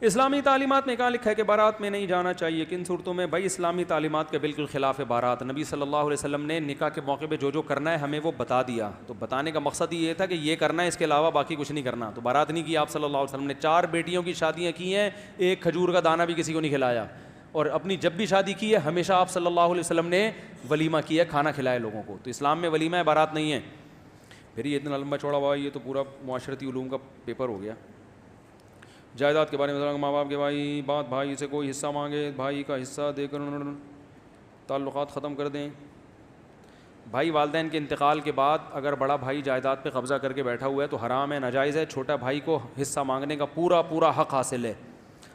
اسلامی تعلیمات میں کہاں لکھا ہے کہ بارات میں نہیں جانا چاہیے؟ کن صورتوں میں؟ بھائی اسلامی تعلیمات کے بالکل خلاف ہے بارات. نبی صلی اللہ علیہ وسلم نے نکاح کے موقع پہ جو کرنا ہے ہمیں وہ بتا دیا. تو بتانے کا مقصد یہ تھا کہ یہ کرنا ہے, اس کے علاوہ باقی کچھ نہیں کرنا. تو بارات نہیں کی آپ صلی اللہ علیہ وسلم نے. 4 بیٹیوں کی شادیاں کی ہیں, ایک کھجور کا دانہ بھی کسی کو نہیں کھلایا. اور اپنی جب بھی شادی کی ہے ہمیشہ آپ صلی اللہ علیہ وسلم نے ولیمہ کیا, کھانا کھلایا لوگوں کو. تو اسلام میں ولیمہ ہے, بارات نہیں ہے. پھر یہ اتنا لمبا چوڑا ہوا, یہ تو پورا معاشرتی علوم کا پیپر ہو گیا. جائیداد کے بارے میں ماں باپ کے بھائی سے کوئی حصہ مانگے, بھائی کا حصہ دے کر تعلقات ختم کر دیں. بھائی والدین کے انتقال کے بعد اگر بڑا بھائی جائیداد پہ قبضہ کر کے بیٹھا ہوا ہے تو حرام ہے, ناجائز ہے. چھوٹا بھائی کو حصہ مانگنے کا پورا حق حاصل ہے.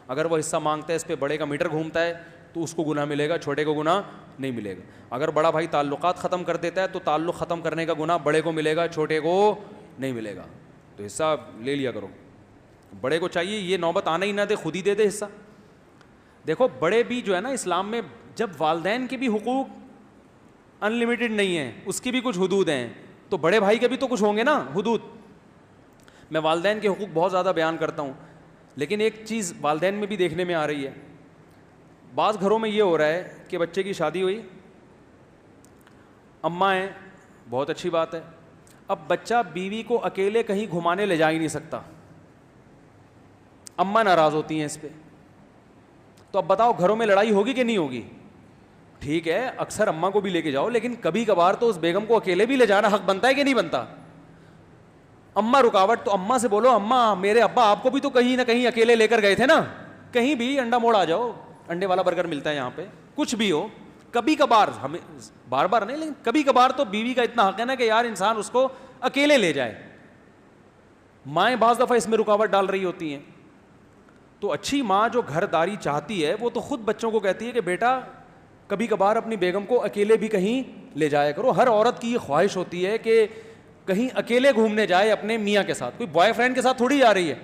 اگر وہ حصہ مانگتا ہے, اس پہ بڑے کا میٹر گھومتا ہے تو اس کو گناہ ملے گا, چھوٹے کو گناہ نہیں ملے گا. اگر بڑا بھائی تعلقات ختم کر دیتا ہے تو تعلق ختم کرنے کا گناہ بڑے کو ملے گا, چھوٹے کو نہیں ملے گا. تو حصہ لے لیا کرو. بڑے کو چاہیے یہ نوبت آنا ہی نہ دے, خود ہی دے دے حصہ. دیکھو بڑے بھی جو ہے نا اسلام میں, جب والدین کے بھی حقوق انلمیٹڈ نہیں ہیں, اس کی بھی کچھ حدود ہیں, تو بڑے بھائی کے بھی تو کچھ ہوں گے نا حدود. میں والدین کے حقوق بہت زیادہ بیان کرتا ہوں, لیکن ایک چیز والدین میں بھی دیکھنے میں آ رہی ہے. بعض گھروں میں یہ ہو رہا ہے کہ بچے کی شادی ہوئی, اماں ہیں, بہت اچھی بات ہے. اب بچہ بیوی کو اکیلے کہیں گھمانے لے جا ہی نہیں سکتا, اماں ناراض ہوتی ہیں اس پہ. تو اب بتاؤ گھروں میں لڑائی ہوگی کہ نہیں ہوگی؟ ٹھیک ہے اکثر اماں کو بھی لے کے جاؤ, لیکن کبھی کبھار تو اس بیگم کو اکیلے بھی لے جانا حق بنتا ہے کہ نہیں بنتا؟ اماں رکاوٹ, تو اماں سے بولو اماں میرے ابا آپ کو بھی تو کہیں نہ کہیں اکیلے لے کر گئے تھے نا, کہیں بھی انڈا موڑ آ جاؤ, انڈے والا برگر ملتا ہے یہاں پہ, کچھ بھی ہو. کبھی کبھار, ہمیں بار بار نہیں, لیکن کبھی کبھار تو بیوی کا اتنا حق ہے نا کہ یار انسان اس کو اکیلے لے جائے. مائیں بعض دفعہ اس میں رکاوٹ ڈال رہی ہوتی ہیں. تو اچھی ماں جو گھر داری چاہتی ہے وہ تو خود بچوں کو کہتی ہے کہ بیٹا کبھی کبھار اپنی بیگم کو اکیلے بھی کہیں لے جایا کرو. ہر عورت کی یہ خواہش ہوتی ہے کہ کہیں اکیلے گھومنے جائے اپنے میاں کے ساتھ, کوئی بوائے فرینڈ کے ساتھ تھوڑی جا رہی ہے.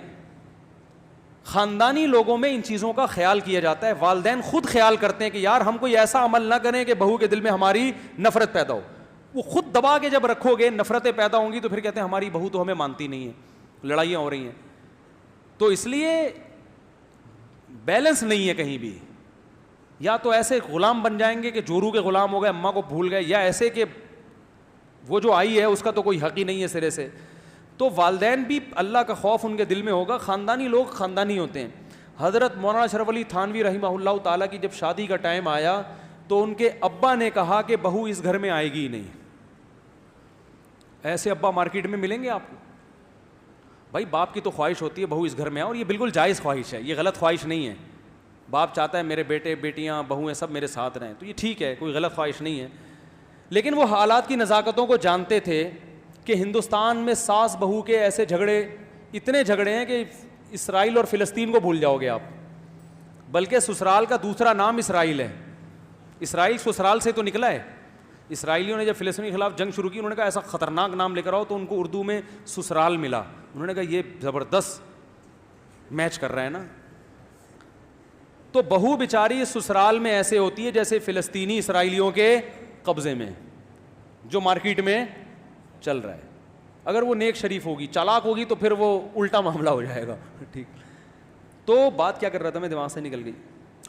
خاندانی لوگوں میں ان چیزوں کا خیال کیا جاتا ہے. والدین خود خیال کرتے ہیں کہ یار ہم کوئی ایسا عمل نہ کریں کہ بہو کے دل میں ہماری نفرت پیدا ہو. وہ خود دبا کے جب رکھو گے نفرتیں پیدا ہوں گی تو پھر کہتے ہیں ہماری بہو تو ہمیں مانتی نہیں ہے, لڑائیاں ہو رہی ہیں. تو اس لیے بیلنس نہیں ہے کہیں بھی. یا تو ایسے غلام بن جائیں گے کہ جورو کے غلام ہو گئے, اماں کو بھول گئے, یا ایسے کہ وہ جو آئی ہے اس کا تو کوئی حق ہی نہیں ہے سرے سے. تو والدین بھی اللہ کا خوف ان کے دل میں ہوگا. خاندانی لوگ خاندانی ہوتے ہیں. حضرت مولانا اشرف علی تھانوی رحمہ اللہ تعالیٰ کی جب شادی کا ٹائم آیا تو ان کے ابا نے کہا کہ بہو اس گھر میں آئے گی ہی نہیں. ایسے ابا مارکیٹ میں ملیں گے آپ کو؟ بھائی باپ کی تو خواہش ہوتی ہے بہو اس گھر میں آئے, اور یہ بالکل جائز خواہش ہے, یہ غلط خواہش نہیں ہے. باپ چاہتا ہے میرے بیٹے بیٹیاں بہویں سب میرے ساتھ رہیں, تو یہ ٹھیک ہے, کوئی غلط خواہش نہیں ہے. لیکن وہ حالات کی نزاکتوں کو جانتے تھے کہ ہندوستان میں ساس بہو کے ایسے جھگڑے, اتنے جھگڑے ہیں کہ اسرائیل اور فلسطین کو بھول جاؤ گے آپ. بلکہ سسرال کا دوسرا نام اسرائیل ہے. اسرائیل سسرال سے تو نکلا ہے. اسرائیلیوں نے جب فلسطین کے خلاف جنگ شروع کی انہوں نے کہا ایسا خطرناک نام لے کر آؤ, تو ان کو اردو میں سسرال ملا. انہوں نے کہا یہ زبردست میچ کر رہا ہے نا. تو بہو بیچاری سسرال میں ایسے ہوتی ہے جیسے فلسطینی اسرائیلیوں کے قبضے میں جو مارکیٹ میں چل رہا ہے. اگر وہ نیک شریف ہوگی, چالاک ہوگی, تو پھر وہ الٹا معاملہ ہو جائے گا. ٹھیک, تو بات کیا کر رہا تھا میں, دماغ سے نکل گئی.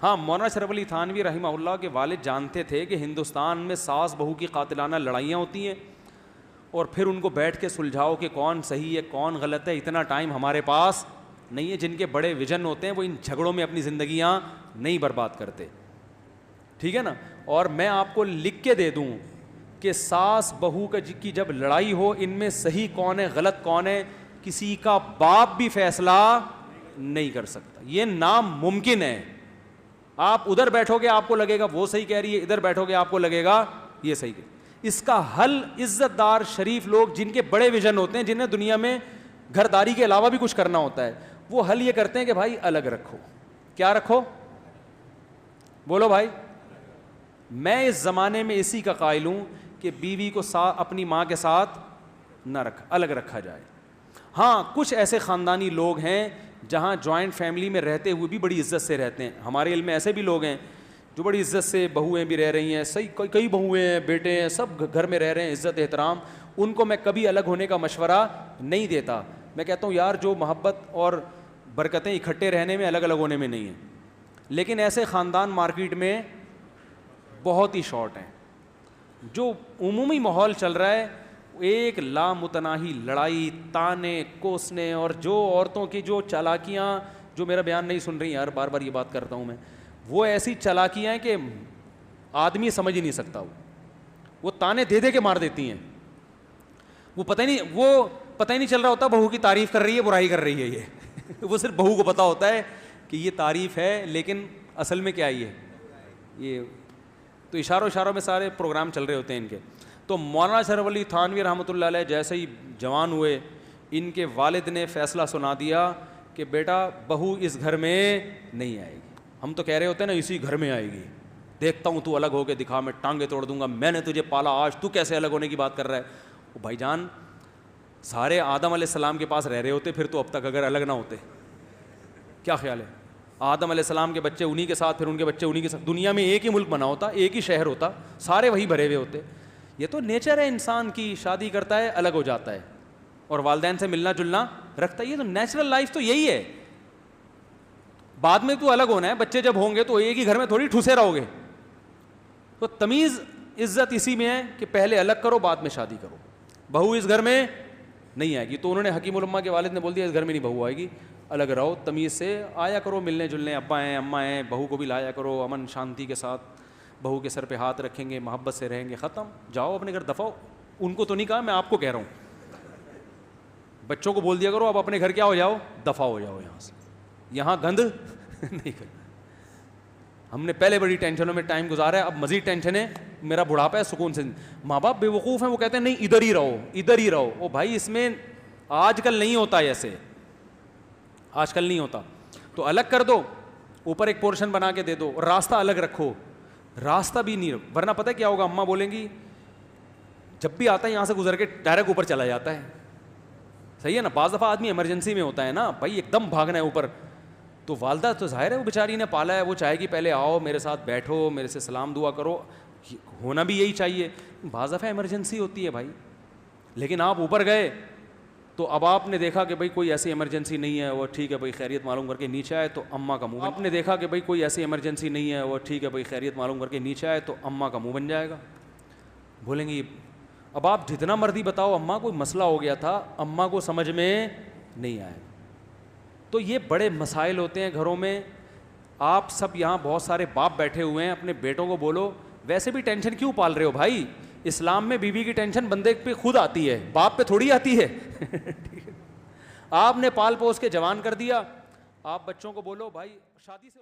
ہاں, مولانا اشرف علی تھانوی رحمہ اللہ کے والد جانتے تھے کہ ہندوستان میں ساس بہو کی قاتلانہ لڑائیاں ہوتی ہیں, اور پھر ان کو بیٹھ کے سلجھاؤ کہ کون صحیح ہے کون غلط ہے, اتنا ٹائم ہمارے پاس نہیں ہے. جن کے بڑے ویژن ہوتے ہیں وہ ان جھگڑوں میں اپنی زندگیاں نہیں برباد کرتے. ٹھیک ہے نا. اور میں آپ کو لکھ کے دے دوں کہ ساس بہو کی جب لڑائی ہو, ان میں صحیح کون ہے غلط کون ہے کسی کا باپ بھی فیصلہ نہیں کر سکتا. یہ ناممکن ہے. آپ ادھر بیٹھو گے آپ کو لگے گا وہ صحیح کہہ رہی ہے, ادھر بیٹھو گے آپ کو لگے گا یہ صحیح ہے. اس کا حل عزت دار شریف لوگ جن کے بڑے ویژن ہوتے ہیں, جنہیں دنیا میں گھر داری کے علاوہ بھی کچھ کرنا ہوتا ہے, وہ حل یہ کرتے ہیں کہ بھائی الگ رکھو. کیا رکھو؟ بولو بھائی. میں اس زمانے میں اسی کا قائل ہوں کہ بیوی کو اپنی ماں کے ساتھ نہ الگ رکھا جائے. ہاں, کچھ ایسے خاندانی لوگ ہیں جہاں جوائنٹ فیملی میں رہتے ہوئے بھی بڑی عزت سے رہتے ہیں. ہمارے علم میں ایسے بھی لوگ ہیں جو بڑی عزت سے, بہویں بھی رہ رہی ہیں, صحیح کئی بہویں ہیں, بیٹے ہیں, سب گھر میں رہ رہے ہیں, عزت احترام. ان کو میں کبھی الگ ہونے کا مشورہ نہیں دیتا. میں کہتا ہوں یار جو محبت اور برکتیں اکٹھے رہنے میں، الگ الگ ہونے میں نہیں ہیں. لیکن ایسے خاندان مارکیٹ میں بہت ہی شارٹ ہیں. جو عمومی ماحول چل رہا ہے ایک لامتناہی لڑائی، تانے، کوسنے، اور جو عورتوں کی جو چالاکیاں، جو میرا بیان نہیں سن رہی یار، بار بار یہ بات کرتا ہوں میں، وہ ایسی چالاکیاں ہیں کہ آدمی سمجھ ہی نہیں سکتا. وہ تانے دے دے کے مار دیتی ہیں. وہ پتہ ہی نہیں چل رہا ہوتا بہو کی تعریف کر رہی ہے برائی کر رہی ہے یہ وہ صرف بہو کو پتہ ہوتا ہے کہ یہ تعریف ہے، لیکن اصل میں کیا یہ تو اشاروں میں سارے پروگرام چل رہے ہوتے ہیں ان کے. تو مولانا شرف علی تھانوی رحمۃ اللہ علیہ جیسے ہی جوان ہوئے، ان کے والد نے فیصلہ سنا دیا کہ بیٹا بہو اس گھر میں نہیں آئے گی. ہم تو کہہ رہے ہوتے ہیں نا اسی گھر میں آئے گی، دیکھتا ہوں تو الگ ہو کے دکھا، میں ٹانگیں توڑ دوں گا، میں نے تجھے پالا آج تو کیسے الگ ہونے کی بات کر رہا ہے. وہ بھائی جان سارے آدم علیہ السلام کے پاس رہ رہے ہوتے پھر تو اب تک، اگر الگ نہ ہوتے. کیا خیال ہے؟ آدم علیہ السلام کے بچے انہی کے ساتھ، پھر ان کے بچے انہی کے ساتھ، دنیا میں ایک ہی ملک بنا ہوتا، ایک ہی شہر ہوتا، سارے وہی بھرے ہوئے ہوتے. یہ تو نیچر ہے انسان کی، شادی کرتا ہے الگ ہو جاتا ہے اور والدین سے ملنا جلنا رکھتا ہے. یہ تو نیچرل لائف تو یہی ہے. بعد میں تو الگ ہونا ہے، بچے جب ہوں گے تو ایک ہی گھر میں تھوڑی ٹھسے رہو گے. تو تمیز عزت اسی میں ہے کہ پہلے الگ کرو بعد میں شادی کرو. بہو اس گھر میں نہیں آئے گی. تو انہوں نے حکیم الامہ کے والد نے بول دیا اس گھر میں نہیں بہو آئے گی، الگ رہو، تمیز سے آیا کرو ملنے جلنے، ابا ہیں اماں ہیں، بہو کو بھی لایا کرو امن شانتی کے ساتھ، بہو کے سر پہ ہاتھ رکھیں گے، محبت سے رہیں گے، ختم. جاؤ اپنے گھر دفعہ. ان کو تو نہیں کہا، میں آپ کو کہہ رہا ہوں. بچوں کو بول دیا کرو اب اپنے گھر کیا ہو جاؤ، دفعہ ہو جاؤ یہاں سے، یہاں گند نہیں کرنا. ہم نے پہلے بڑی ٹینشنوں میں ٹائم گزارا ہے، اب مزید ٹینشن ہے، میرا بڑھاپا ہے سکون سے. ماں باپ بے وقوف ہیں، وہ کہتے ہیں نہیں ادھر ہی رہو ادھر ہی رہو. او بھائی اس میں آج کل نہیں ہوتا ایسے، آج کل نہیں ہوتا. تو الگ کر دو، اوپر ایک پورشن بنا کے دے دو، راستہ الگ رکھو. راستہ بھی نہیں، ورنہ پتہ کیا ہوگا، اماں بولیں گی جب بھی آتا ہے یہاں سے گزر کے ڈائریکٹ اوپر چلا جاتا ہے. صحیح ہے نا؟ بعض دفعہ آدمی ایمرجنسی میں ہوتا ہے نا بھائی، ایک دم بھاگنا ہے اوپر. تو والدہ تو ظاہر ہے وہ بیچاری نے پالا ہے، وہ چاہے گی پہلے آؤ میرے ساتھ بیٹھو، میرے سے سلام دعا کرو، ہونا بھی یہی چاہیے. بعض دفعہ ایمرجنسی ہوتی ہے بھائی، لیکن آپ اوپر گئے تو اب آپ نے دیکھا کہ بھائی کوئی ایسی ایمرجنسی نہیں ہے، وہ ٹھیک ہے بھائی خیریت معلوم کر کے نیچے آئے تو اماں کا منہ. آپ نے دیکھا کہ بھائی کوئی ایسی ایمرجنسی نہیں ہے، وہ ٹھیک ہے بھائی خیریت معلوم کر کے نیچے آئے تو اماں کا منہ بن جائے گا. بولیں گی اب آپ جتنا مرضی بتاؤ اماں کوئی مسئلہ ہو گیا تھا، اماں کو سمجھ میں نہیں آئے. تو یہ بڑے مسائل ہوتے ہیں گھروں میں. آپ سب یہاں بہت سارے باپ بیٹھے ہوئے ہیں، اپنے بیٹوں کو بولو ویسے بھی ٹینشن کیوں پال رہے ہو بھائی، اسلام میں بیوی کی ٹینشن بندے پہ خود آتی ہے، باپ پہ تھوڑی آتی ہے. آپ نے پال پوس کے جوان کر دیا، آپ بچوں کو بولو بھائی شادی سے